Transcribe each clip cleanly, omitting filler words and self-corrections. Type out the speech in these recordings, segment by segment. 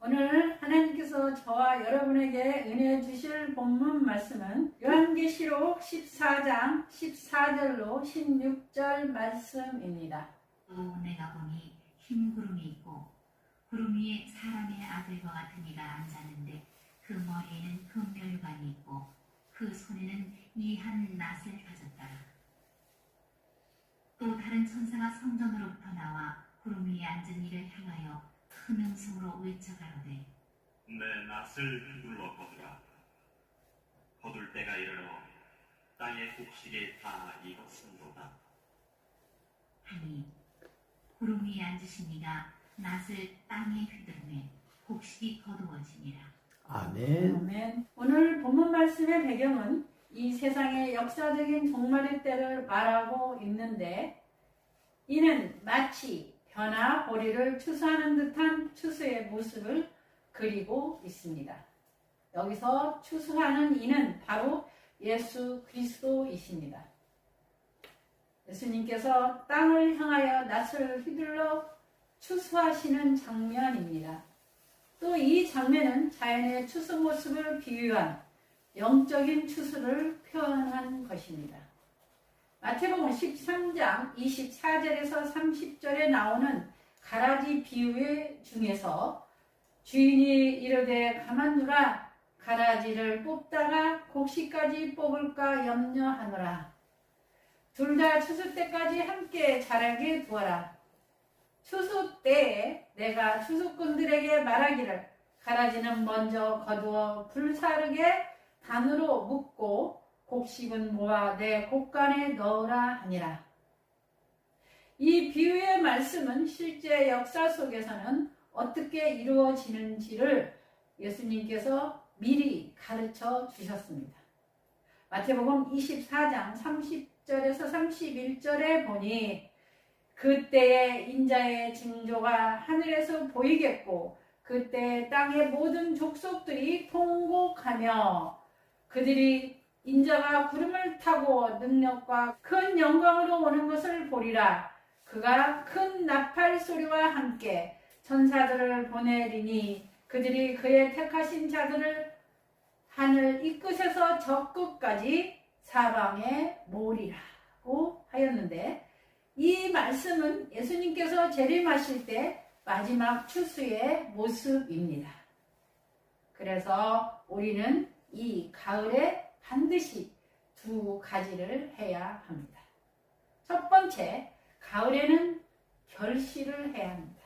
오늘 하나님께서 저와 여러분에게 은혜 주실 본문 말씀은 요한계시록 14장 14절로 16절 말씀입니다. 또 내가 보니 흰 구름이 있고 구름 위에 사람의 아들과 같은 이가 앉았는데 그 머리에는 금멸관이 있고 그 손에는 이한 낫을 가졌더라. 또 다른 천사가 성전으로부터 나와 구름 위에 앉은 이를 향하여 큰 음성으로 외쳐가로되 내 낫을 휘둘러 거두라. 거둘 때가 이르러 땅의 곡식에 다 익었음도다. 하니 구름 위에 앉으신 이가 낫을 땅에 휘두르매 곡식이 거두어지니라. 아멘. 아멘. 오늘 본문 말씀의 배경은 이 세상의 역사적인 종말의 때를 말하고 있는데, 이는 마치 벼나 보리를 추수하는 듯한 추수의 모습을 그리고 있습니다. 여기서 추수하는 이는 바로 예수 그리스도이십니다. 예수님께서 땅을 향하여 낫을 휘둘러 추수하시는 장면입니다. 또 이 장면은 자연의 추수 모습을 비유한 영적인 추수를 표현한 것입니다. 마태복음 13장 24절에서 30절에 나오는 가라지 비유 중에서 주인이 이르되 가만두라, 가라지를 뽑다가 곡식까지 뽑을까 염려하노라. 둘 다 추수 때까지 함께 자라게 두어라. 추수 때에 내가 추수꾼들에게 말하기를 가라지는 먼저 거두어 불사르게 단으로 묶고 곡식은 모아 내 곡간에 넣으라 하니라. 이 비유의 말씀은 실제 역사 속에서는 어떻게 이루어지는지를 예수님께서 미리 가르쳐 주셨습니다. 마태복음 24장 30절에서 31절에 보니 그때에 인자의 징조가 하늘에서 보이겠고 그때 땅의 모든 족속들이 통곡하며 그들이 인자가 구름을 타고 능력과 큰 영광으로 오는 것을 보리라. 그가 큰 나팔 소리와 함께 천사들을 보내리니 그들이 그의 택하신 자들을 하늘 이 끝에서 저 끝까지 사방에 모으리라고 하였는데, 이 말씀은 예수님께서 재림하실 때 마지막 추수의 모습입니다. 그래서 우리는 이 가을에 반드시 두 가지를 해야 합니다. 첫 번째, 가을에는 결실을 해야 합니다.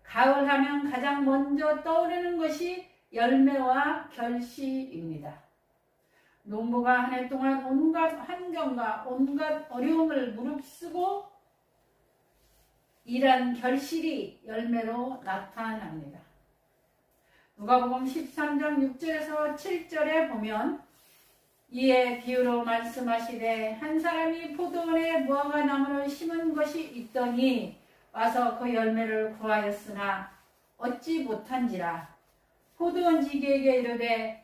가을 하면 가장 먼저 떠오르는 것이 열매와 결실입니다. 농부가 한 해 동안 온갖 환경과 온갖 어려움을 무릅쓰고 일한 결실이 열매로 나타납니다. 누가복음 13장 6절에서 7절에 보면 이에 비유로 말씀하시되 한 사람이 포도원에 무화과 나무를 심은 것이 있더니 와서 그 열매를 구하였으나 얻지 못한지라. 포도원 지기에게 이르되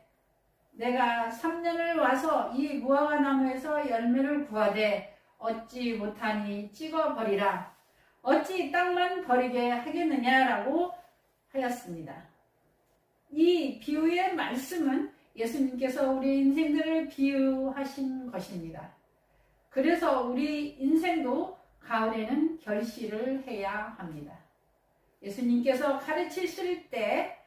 내가 3년을 와서 이 무화과 나무에서 열매를 구하되 얻지 못하니 찍어버리라. 어찌 땅만 버리게 하겠느냐라고 하였습니다. 이 비유의 말씀은 예수님께서 우리 인생들을 비유하신 것입니다. 그래서 우리 인생도 가을에는 결실을 해야 합니다. 예수님께서 가르치실 때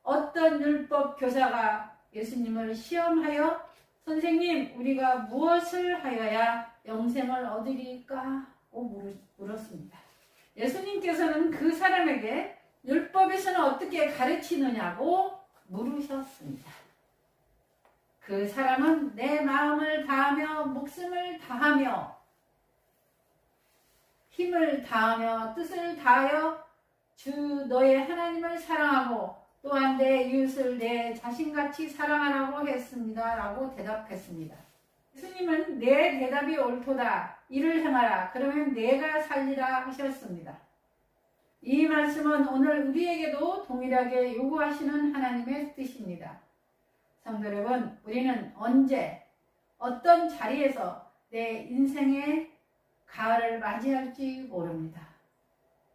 어떤 율법 교사가 예수님을 시험하여 선생님, 우리가 무엇을 하여야 영생을 얻으리까? 물었습니다. 예수님께서는 그 사람에게 율법에서는 어떻게 가르치느냐고 물으셨습니다. 그 사람은 내 마음을 다하며 목숨을 다하며 힘을 다하며 뜻을 다하여 주 너의 하나님을 사랑하고 또한 내 이웃을 내 자신같이 사랑하라고 했습니다. 라고 대답했습니다. 예수님은 내 대답이 옳도다. 이를 행하라. 그러면 내가 살리라 하셨습니다. 이 말씀은 오늘 우리에게도 동일하게 요구하시는 하나님의 뜻입니다. 성도 여러분, 우리는 언제 어떤 자리에서 내 인생의 가을을 맞이할지 모릅니다.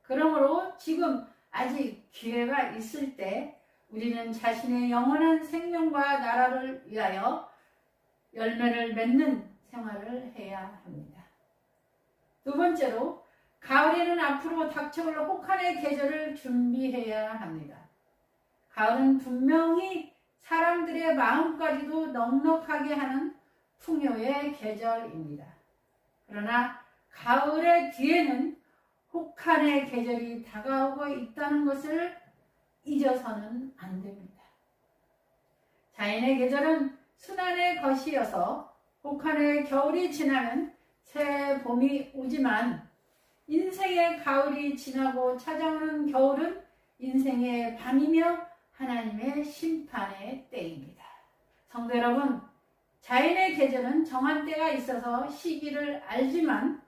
그러므로 지금 아직 기회가 있을 때 우리는 자신의 영원한 생명과 나라를 위하여 열매를 맺는 생활을 해야 합니다. 두 번째로, 가을에는 앞으로 닥쳐올 혹한의 계절을 준비해야 합니다. 가을은 분명히 사람들의 마음까지도 넉넉하게 하는 풍요의 계절입니다. 그러나 가을의 뒤에는 혹한의 계절이 다가오고 있다는 것을 잊어서는 안 됩니다. 자연의 계절은 순환의 것이어서 혹한의 겨울이 지나면 새 봄이 오지만 인생의 가을이 지나고 찾아오는 겨울은 인생의 밤이며 하나님의 심판의 때입니다. 성도 여러분, 자연의 계절은 정한 때가 있어서 시기를 알지만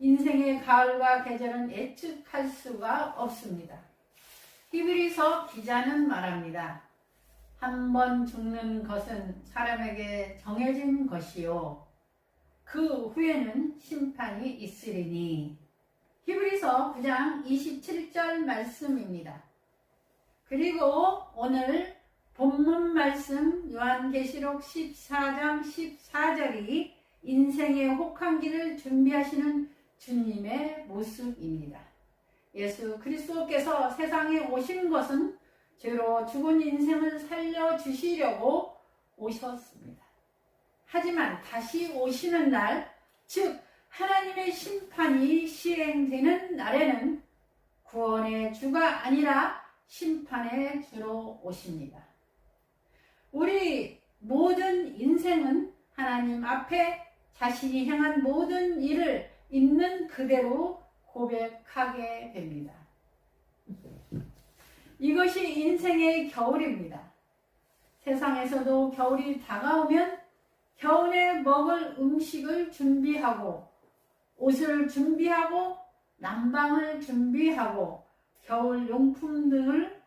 인생의 가을과 계절은 예측할 수가 없습니다. 히브리서 기자는 말합니다. 한 번 죽는 것은 사람에게 정해진 것이요 그 후에는 심판이 있으리니. 히브리서 9장 27절 말씀입니다. 그리고 오늘 본문 말씀 요한계시록 14장 14절이 인생의 혹한 길을 준비하시는 주님의 모습입니다. 예수 그리스도께서 세상에 오신 것은 죄로 죽은 인생을 살려주시려고 오셨습니다. 하지만 다시 오시는 날, 즉 하나님의 심판이 시행되는 날에는 구원의 주가 아니라 심판의 주로 오십니다. 우리 모든 인생은 하나님 앞에 자신이 행한 모든 일을 있는 그대로 고백하게 됩니다. 이것이 인생의 겨울입니다. 세상에서도 겨울이 다가오면 겨울에 먹을 음식을 준비하고 옷을 준비하고 난방을 준비하고 겨울 용품 등을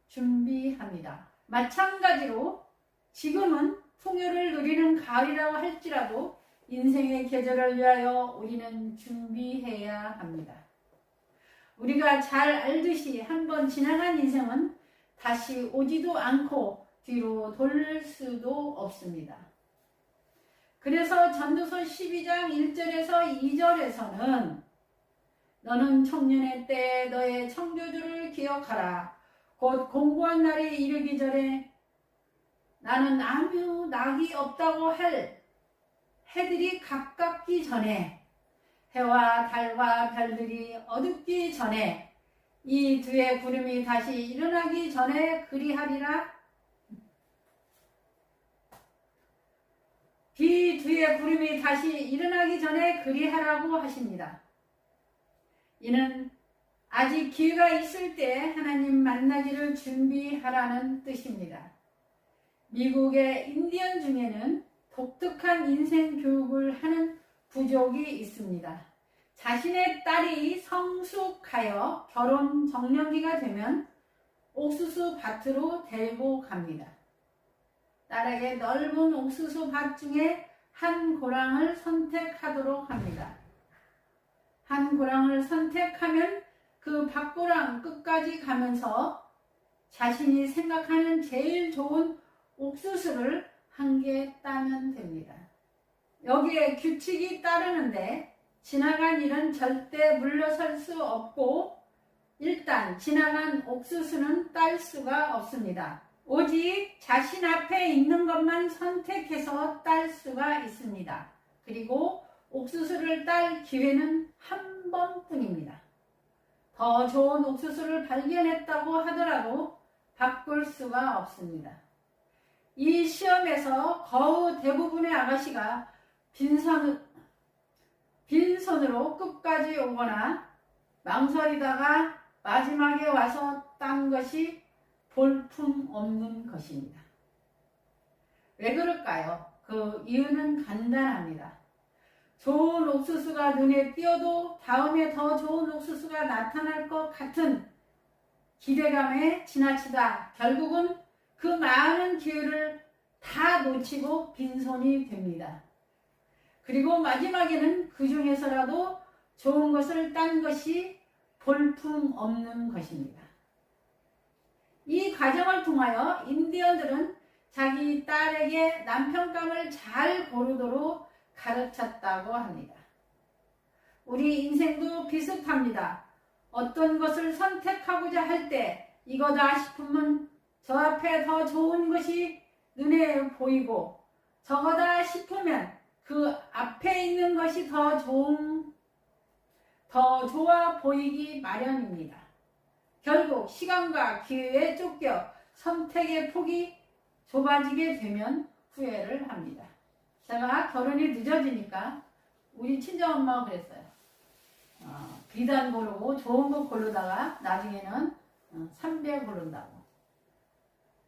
준비합니다. 마찬가지로 지금은 풍요를 누리는 가을이라고 할지라도 인생의 계절을 위하여 우리는 준비해야 합니다. 우리가 잘 알듯이 한번 지나간 인생은 다시 오지도 않고 뒤로 돌릴 수도 없습니다. 그래서 전도서 12장 1절에서 2절에서는 너는 청년의 때에 너의 창조주를 기억하라. 곧 공고한 날이 이르기 전에 나는 아무 낙이 없다고 할 해들이 가깝기 전에 해와 달과 별들이 어둡기 전에 이 뒤에 구름이 다시 일어나기 전에 그리하리라. 이 뒤에 구름이 다시 일어나기 전에 그리하라고 하십니다. 이는 아직 기회가 있을 때 하나님 만나기를 준비하라는 뜻입니다. 미국의 인디언 중에는 독특한 인생 교육을 하는 부족이 있습니다. 자신의 딸이 성숙하여 결혼 정년기가 되면 옥수수 밭으로 데리고 갑니다. 딸에게 넓은 옥수수 밭 중에 한 고랑을 선택하도록 합니다. 한 고랑을 선택하면 그 밭고랑 끝까지 가면서 자신이 생각하는 제일 좋은 옥수수를 한 개 따면 됩니다. 여기에 규칙이 따르는데 지나간 일은 절대 물러설 수 없고 일단 지나간 옥수수는 딸 수가 없습니다. 오직 자신 앞에 있는 것만 선택해서 딸 수가 있습니다. 그리고 옥수수를 딸 기회는 한 번뿐입니다. 더 좋은 옥수수를 발견했다고 하더라도 바꿀 수가 없습니다. 이 시험에서 거의 대부분의 아가씨가 빈손으로 끝까지 오거나 망설이다가 마지막에 와서 딴 것이 볼품 없는 것입니다. 왜 그럴까요? 그 이유는 간단합니다. 좋은 옥수수가 눈에 띄어도 다음에 더 좋은 옥수수가 나타날 것 같은 기대감에 지나치다 결국은 그 많은 기회를 다 놓치고 빈손이 됩니다. 그리고 마지막에는 그 중에서라도 좋은 것을 딴 것이 볼품 없는 것입니다. 이 과정을 통하여 인디언들은 자기 딸에게 남편감을 잘 고르도록 가르쳤다고 합니다. 우리 인생도 비슷합니다. 어떤 것을 선택하고자 할 때 이거다 싶으면 저 앞에 더 좋은 것이 눈에 보이고 저거다 싶으면 그 앞에 있는 것이 더 좋아 보이기 마련입니다. 결국 시간과 기회에 쫓겨 선택의 폭이 좁아지게 되면 후회를 합니다. 제가 결혼이 늦어지니까 우리 친정엄마가 그랬어요. 비단 고르고 좋은 거 고르다가 나중에는 300 고른다고.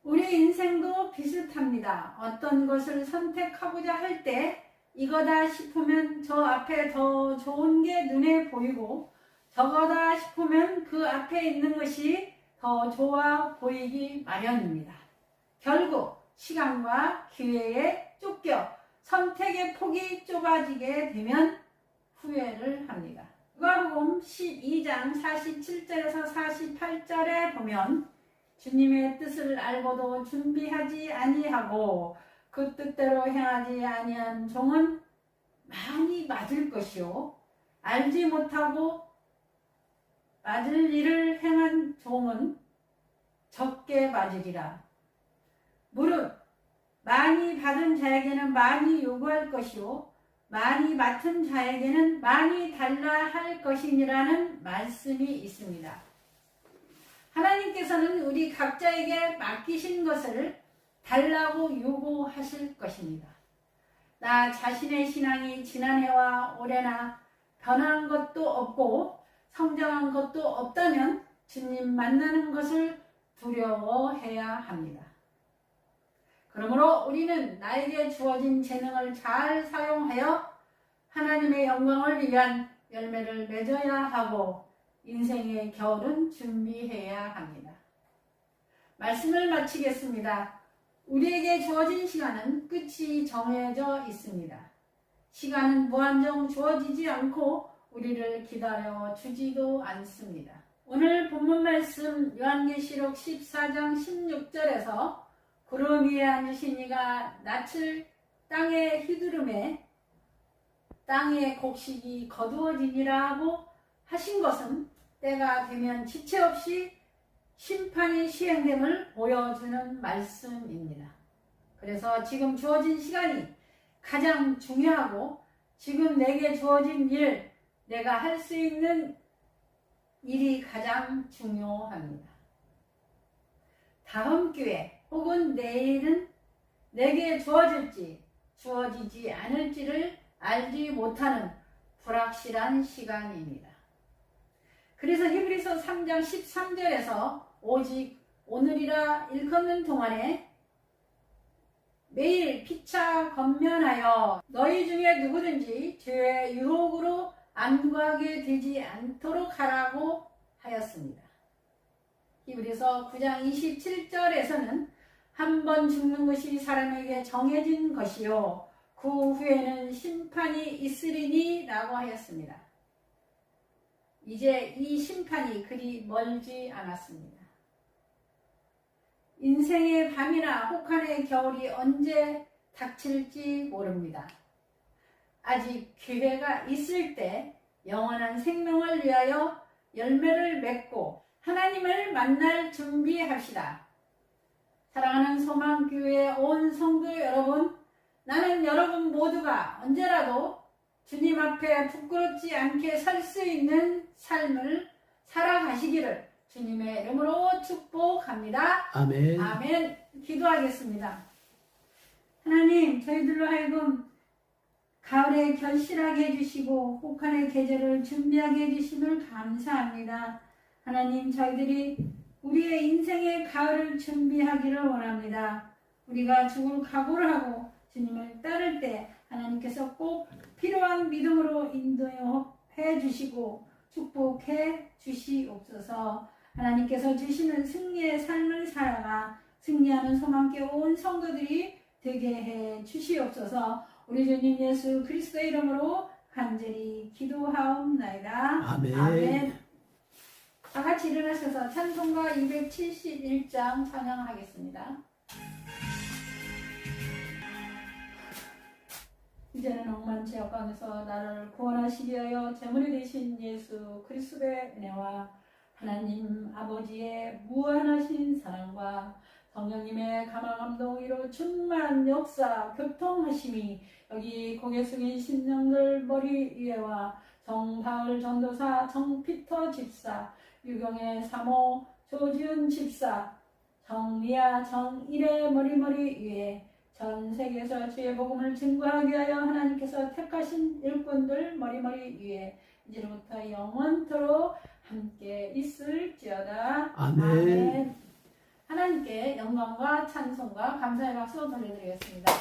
우리 인생도 비슷합니다. 어떤 것을 선택하고자 할 때 이거다 싶으면 저 앞에 더 좋은 게 눈에 보이고 저거다 싶으면 그 앞에 있는 것이 더 좋아 보이기 마련입니다. 결국 시간과 기회에 쫓겨 선택의 폭이 좁아지게 되면 후회를 합니다. 누가복음 12장 47절에서 48절에 보면 주님의 뜻을 알고도 준비하지 아니하고 그 뜻대로 행하지 아니한 종은 많이 맞을 것이요 알지 못하고 맞을 일을 행한 종은 적게 맞으리라. 무릇 많이 받은 자에게는 많이 요구할 것이요 많이 맡은 자에게는 많이 달라 할 것이니라는 말씀이 있습니다. 하나님께서는 우리 각자에게 맡기신 것을 달라고 요구하실 것입니다. 나 자신의 신앙이 지난해와 올해나 변한 것도 없고 성장한 것도 없다면 주님 만나는 것을 두려워해야 합니다. 그러므로 우리는 나에게 주어진 재능을 잘 사용하여 하나님의 영광을 위한 열매를 맺어야 하고 인생의 겨울은 준비해야 합니다. 말씀을 마치겠습니다. 우리에게 주어진 시간은 끝이 정해져 있습니다. 시간은 무한정 주어지지 않고 우리를 기다려 주지도 않습니다. 오늘 본문 말씀 요한계시록 14장 16절에서 구름 위에 앉으신 이가 낯을 땅에 휘두르매 땅의 곡식이 거두어지니라 고 하신 것은 때가 되면 지체 없이 심판이 시행됨을 보여주는 말씀입니다. 그래서 지금 주어진 시간이 가장 중요하고 지금 내게 주어진 일, 내가 할 수 있는 일이 가장 중요합니다. 다음 기회 혹은 내일은 내게 주어질지 주어지지 않을지를 알지 못하는 불확실한 시간입니다. 그래서 히브리서 3장 13절에서 오직 오늘이라 일컫는 동안에 매일 피차 건면하여 너희 중에 누구든지 죄의 유혹으로 안구하게 되지 않도록 하라고 하였습니다. 히브리서 9장 27절에서는 한 번 죽는 것이 사람에게 정해진 것이요 그 후에는 심판이 있으리니 라고 하였습니다. 이제 이 심판이 그리 멀지 않았습니다. 인생의 밤이나 혹한의 겨울이 언제 닥칠지 모릅니다. 아직 기회가 있을 때 영원한 생명을 위하여 열매를 맺고 하나님을 만날 준비합시다. 사랑하는 소망교회 온 성도 여러분, 나는 여러분 모두가 언제라도 주님 앞에 부끄럽지 않게 설 수 있는 삶을 살아가시기를 주님의 이름으로 축복합니다. 아멘. 아멘. 기도하겠습니다. 하나님, 저희들로 하여금 가을에 결실하게 해주시고 혹한의 계절을 준비하게 해주심을 감사합니다. 하나님, 저희들이 우리의 인생의 가을을 준비하기를 원합니다. 우리가 죽을 각오를 하고 주님을 따를 때 하나님께서 꼭 필요한 믿음으로 인도해 주시고 축복해 주시옵소서. 하나님께서 주시는 승리의 삶을 살아가 승리하는 소망께 온 성도들이 되게 해 주시옵소서. 우리 주님 예수 그리스도의 이름으로 간절히 기도하옵나이다. 아멘. 아멘. 다 같이 일어나셔서 찬송가 271장 찬양하겠습니다. 이제는 억만 죄악 가운데서 나를 구원하시기 위하여 제물이 되신 예수 그리스도의 은혜와 하나님 아버지의 무한하신 사랑과 성령님의 감화감동으로 충만한 역사 교통하심이 여기 고개 숙인 신령들 머리 위에와 정바울 전도사, 정피터 집사, 유경의 사모, 조지은 집사, 정미아, 정일의 머리 위에 전 세계에서 주의 복음을 증거하기 위하여 하나님께서 택하신 일꾼들 머리 위에 이제부터 영원토록 함께 있을지어다. 아멘. 하나님께 영광과 찬송과 감사의 박수 돌려드리겠습니다.